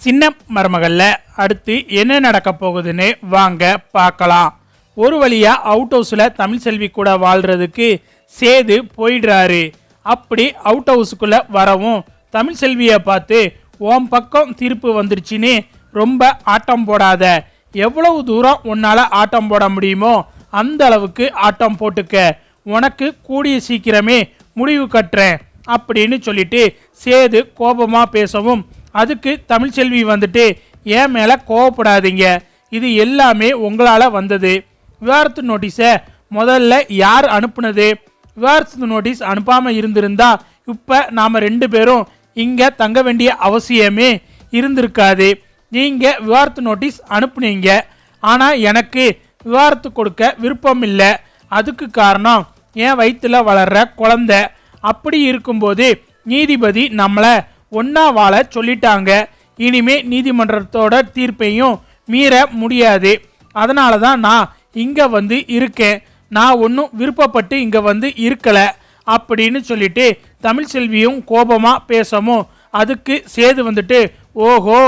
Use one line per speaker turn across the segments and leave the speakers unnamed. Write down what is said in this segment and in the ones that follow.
சின்ன மருமகள்ல அடுத்து என்ன நடக்க போகுதுன்னு வாங்க பார்க்கலாம். ஒரு வழியா அவுட் ஹவுஸ்ல தமிழ்செல்வி கூட வாழ்றதுக்கு சேது போயிடுறாரு. அப்படி அவுட் ஹவுஸுக்குள்ள வரவும் தமிழ்செல்வியை பார்த்து உன் பக்கம் தீர்ப்பு வந்துருச்சுன்னு ரொம்ப ஆட்டம் போடாத, எவ்வளவு தூரம் உன்னால ஆட்டம் போட முடியுமோ அந்த அளவுக்கு ஆட்டம் போட்டுக்க, உனக்கு கூடிய சீக்கிரமே முடிவு கட்டுறேன் அப்படின்னு சொல்லிட்டு சேது கோபமா பேசவும் அதுக்கு தமிழ்செல்வி வந்துட்டு என் மேல கோவப்படாதீங்க, இது எல்லாமே உங்களால வந்தது. விவாகரத்து நோட்டீஸை முதல்ல யார் அனுப்புனது? விவாகரத்து நோட்டீஸ் அனுப்பாம இருந்திருந்தா இப்ப நாம 2 பேரும் இங்க தங்க வேண்டிய அவசியமே இருந்திருக்காது. நீங்க விவாகரத்து நோட்டீஸ் அனுப்புனீங்க, ஆனா எனக்கு விவாகரத்து கொடுக்க விருப்பம் இல்லை. அதுக்கு காரணம் என் வயிற்றுல வளர்ற குழந்தை. அப்படி இருக்கும்போது நீதிபதி நம்மளை ஒன்னா வாழ சொல்லிட்டாங்க. இனிமே நீதிமன்றத்தோட தீர்ப்பையும் மீற முடியாது. அதனால தான் நான் இங்க வந்து இருக்கேன். நான் ஒன்றும் விருப்பப்பட்டு இங்க வந்து இருக்கல அப்படின்னு சொல்லிட்டு தமிழ்செல்வியும் கோபமா பேசவும் அதுக்கு சேது வந்துட்டு ஓஹோ,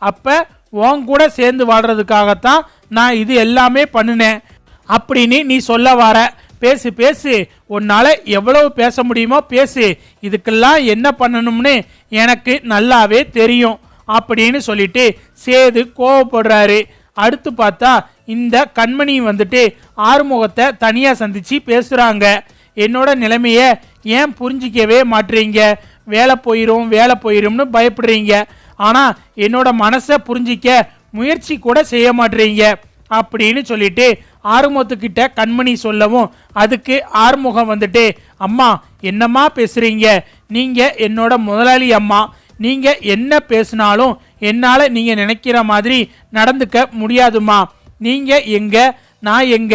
அப்ப உன் கூட சேர்ந்து வாழ்றதுக்காகத்தான் நான் இது எல்லாமே பண்ணினேன் அப்படின்னு நீ சொல்ல வர. பேசு பேசு, உன்னால எவ்வளவு பேச முடியுமோ பேசு, இதுக்கெல்லாம் என்ன பண்ணணும்னு எனக்கு நல்லாவே தெரியும் அப்படின்னு சொல்லிட்டு சேது கோவப்படுறாரு. அடுத்து பார்த்தா இந்த கண்மணி வந்துட்டு ஆறுமுகத்தை தனியா சந்திச்சு பேசுறாங்க. என்னோட நிலைமைய ஏன் புரிஞ்சிக்கவே மாட்டீங்க? வேலை போயிரும்னு பயப்படுறீங்க, ஆனா என்னோட மனசை புரிஞ்சிக்க முயற்சி கூட செய்ய மாட்டீங்க அப்படின்னு சொல்லிட்டு ஆறுமுகத்துக்கிட்ட கண்மணி சொல்லவும் அதுக்கு ஆறுமுகம் வந்துட்டு அம்மா என்னம்மா பேசுறீங்க? நீங்க என்னோட முதலாளி அம்மா, நீங்க என்ன பேசினாலும் என்னால நீங்க நினைக்கிற மாதிரி நடந்துக்க முடியாதுமா. நீங்க எங்க, நான் எங்க,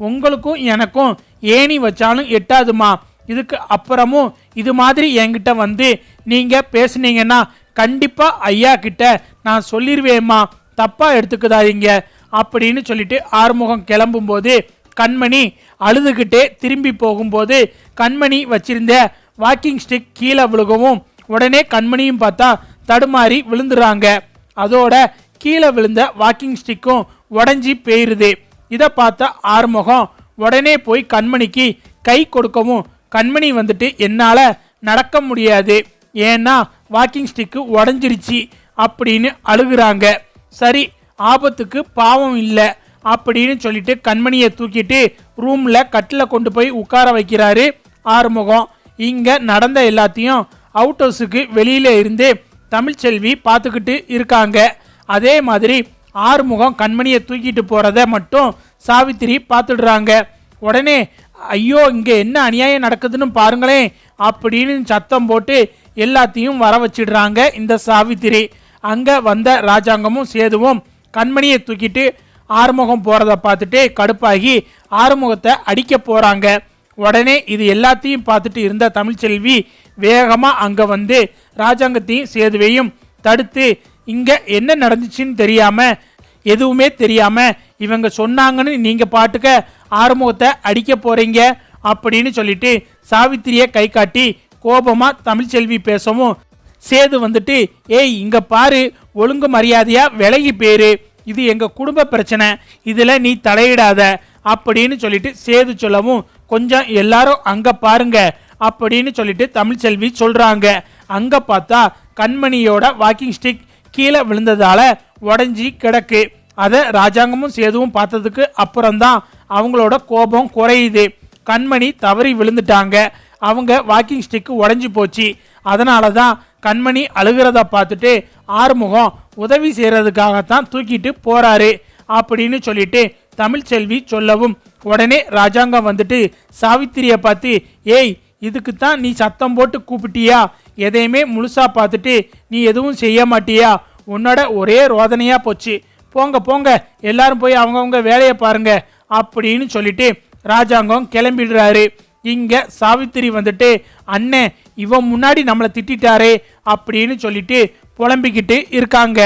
உங்களுக்கும் எனக்கும் ஏணி வச்சாலும் எட்டாதுமா. இதுக்கு அப்புறமும் இது மாதிரி என்கிட்ட வந்து நீங்க பேசுனீங்கன்னா கண்டிப்பா ஐயா கிட்ட நான் சொல்லிடுவேம்மா, தப்பா எடுத்துக்காதீங்க அப்படின்னு சொல்லிட்டு ஆறுமுகம் கிளம்பும் போது கண்மணி அழுதுகிட்டே திரும்பி போகும்போது கண்மணி வச்சிருந்த வாக்கிங் ஸ்டிக் கீழே விழுகவும் உடனே கண்மணியும் பார்த்தா தடுமாறி விழுந்துறாங்க. அதோட கீழே விழுந்த வாக்கிங் ஸ்டிக்கும் உடஞ்சி போயிருது. இதை பார்த்த ஆறுமுகம் உடனே போய் கண்மணிக்கு கை கொடுக்கவும் கண்மணி வந்துட்டு என்னால நடக்க முடியாது, ஏன்னா வாக்கிங் ஸ்டிக்கு உடஞ்சிருச்சு அப்படின்னு அழுகுறாங்க. சரி, ஆபத்துக்கு பாவம் இல்லை அப்படின்னு சொல்லிட்டு கண்மணியை தூக்கிட்டு ரூம்ல கட்டில் கொண்டு போய் உட்கார வைக்கிறாரு ஆறுமுகம். இங்க நடந்த எல்லாத்தையும் அவுட் ஹவுஸுக்கு வெளியில இருந்து தமிழ்செல்வி பார்த்துக்கிட்டு இருக்காங்க. அதே மாதிரி ஆறுமுகம் கண்மணியை தூக்கிட்டு போறத மட்டும் சாவித்திரி பார்த்துடுறாங்க. உடனே ஐயோ, இங்க என்ன அநியாயம் நடக்குதுன்னு பாருங்களேன் அப்படின்னு சத்தம் போட்டு எல்லாத்தையும் வர வச்சிடுறாங்க இந்த சாவித்திரி. அங்க வந்த ராஜாங்கமும் சேதுவும் கண்மணியை தூக்கிட்டு ஆறுமுகம் போறத பார்த்துட்டு கடுப்பாகி ஆறுமுகத்தை அடிக்க போறாங்க. உடனே இது எல்லாத்தையும் பார்த்துட்டு இருந்த தமிழ்செல்வி வேகமா அங்க வந்து ராஜாங்கத்தையும் சேதுவையும் தடுத்து இங்க என்ன நடந்துச்சுன்னு தெரியாம, எதுவுமே தெரியாம இவங்க சொன்னாங்கன்னு நீங்க பாட்டுக்க ஆறுமுகத்தை அடிக்க போறீங்க அப்படின்னு சொல்லிட்டு சாவித்திரியை கை காட்டி கோபமா தமிழ்செல்வி பேசவும் சேது வந்துட்டு ஏய் இங்க பாரு, ஒழுங்கு மரியாதையா விலகி பேரு, இது எங்க குடும்ப பிரச்சனை, இதுல நீ தலையிடாத அப்படின்னு சொல்லிட்டு சேது சொல்லவும் கொஞ்சம் எல்லாரும் அங்க பாருங்க அப்படின்னு சொல்லிட்டு தமிழ்செல்வி சொல்றாங்க. அங்க பார்த்தா கண்மணியோட வாக்கிங் ஸ்டிக் கீழே விழுந்ததால உடஞ்சி கிடக்கு. அதை ராஜாங்கமும் சேதுவும் பார்த்ததுக்கு அப்புறம்தான் அவங்களோட கோபம் குறையுது. கண்மணி தவறி விழுந்துட்டாங்க, அவங்க வாக்கிங் ஸ்டிக்கு உடஞ்சி போச்சு. அதனால தான் கண்மணி அழுகிறத பார்த்துட்டு ஆறுமுகம் உதவி செய்யறதுக்காகத்தான் தூக்கிட்டு போறாரு அப்படின்னு சொல்லிட்டு தமிழ்செல்வி சொல்லவும் உடனே ராஜாங்கம் வந்துட்டு சாவித்திரியை பார்த்து ஏய், இதுக்குத்தான் நீ சத்தம் போட்டு கூப்பிட்டியா? எதையுமே முழுசா பார்த்துட்டு நீ எதுவும் செய்ய மாட்டியா? உன்னோட ஒரே ரோதனையா போச்சு, போங்க போங்க எல்லாரும் போய் அவங்கவுங்க வேலையை பாருங்க அப்படின்னு சொல்லிட்டு ராஜாங்கம் கிளம்பிடுறாரு. இங்க சாவித்திரி வந்துட்டு அண்ணே, இவன் முன்னாடி நம்மளை திட்டாரே அப்படின்னு சொல்லிட்டு புலம்பிக்கிட்டு இருக்காங்க.